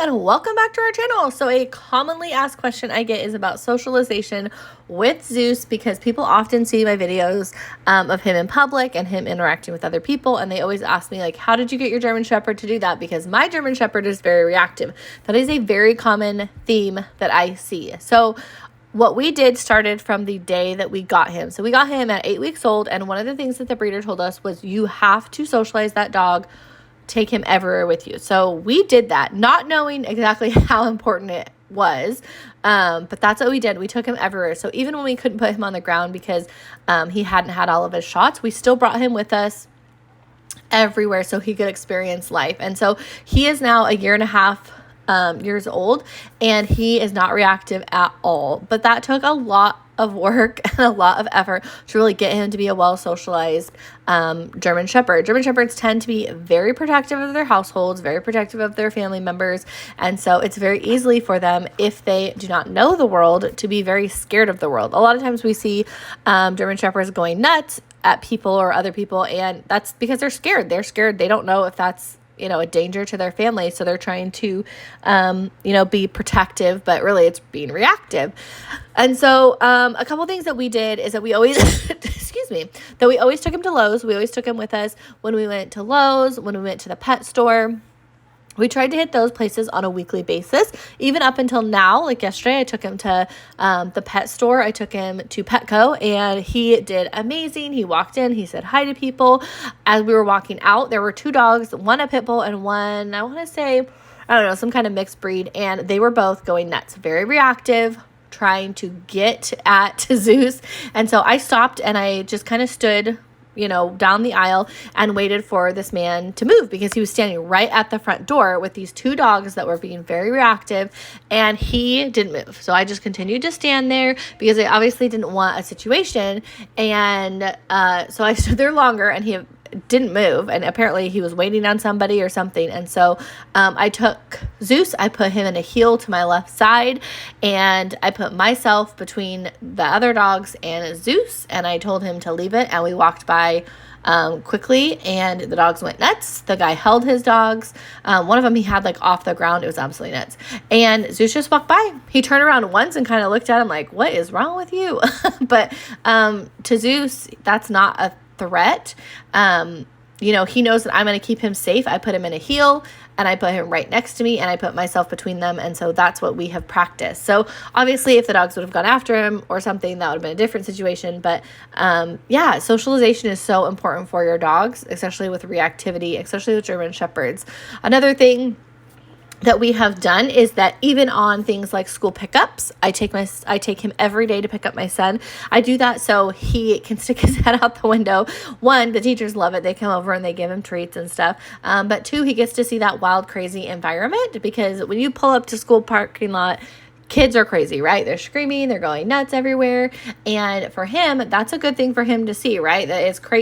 and welcome back to our channel. So a commonly asked question I get is about socialization with Zeus, because people often see my videos of him in public and him interacting with other people, and they always ask me, like, how did you get your German Shepherd to do that? Because my German Shepherd is very reactive. That is a very common theme that I see. So what we did started from the day that we got him. So we got him at 8 weeks old, and one of the things that the breeder told us was you have to socialize that dog, take him everywhere with you. So we did that, not knowing exactly how important it was, but that's what we did. We took him everywhere. So even when we couldn't put him on the ground because he hadn't had all of his shots, we still brought him with us everywhere so he could experience life. And so he is now 1.5 years old, and he is not reactive at all. But that took a lot of work and a lot of effort to really get him to be a well-socialized German Shepherd. German Shepherds tend to be very protective of their households, very protective of their family members, and so it's very easily for them, if they do not know the world, to be very scared of the world. A lot of times we see German Shepherds going nuts at people or other people, and that's because they're scared. They're scared. They don't know if that's a danger to their family. So they're trying to, be protective, but really it's being reactive. And so a couple things that we did is that we always, we always took him to Lowe's. We always took him with us when we went to Lowe's, when we went to the pet store. We tried to hit those places on a weekly basis, even up until now. Like yesterday, I took him to the pet store. I took him to Petco, and he did amazing. He walked in. He said hi to people. As we were walking out, there were 2 dogs, one a pit bull and one, I want to say, some kind of mixed breed, and they were both going nuts, very reactive, trying to get at Zeus. And so I stopped, and I just kind of stood down the aisle and waited for this man to move, because he was standing right at the front door with these 2 dogs that were being very reactive, and he didn't move. So I just continued to stand there because I obviously didn't want a situation. And so I stood there longer, and he didn't move, and apparently he was waiting on somebody or something. And so I took Zeus, I put him in a heel to my left side, and I put myself between the other dogs and Zeus, and I told him to leave it, and we walked by quickly, and the dogs went nuts. The guy held his dogs. One of them he had like off the ground. It was absolutely nuts. And Zeus just walked by. He turned around once and kind of looked at him like, what is wrong with you? But to Zeus, that's not a threat. He knows that I'm going to keep him safe. I put him in a heel, and I put him right next to me, and I put myself between them. And so that's what we have practiced. So obviously if the dogs would have gone after him or something, that would have been a different situation. But socialization is so important for your dogs, especially with reactivity, especially with German Shepherds. Another thing that we have done is that even on things like school pickups, I take him every day to pick up my son. I do that so he can stick his head out the window. 1, the teachers love it. They come over and they give him treats and stuff. But 2, he gets to see that wild, crazy environment, because when you pull up to school parking lot, kids are crazy, right? They're screaming, they're going nuts everywhere. And for him, that's a good thing for him to see, right? That it's crazy.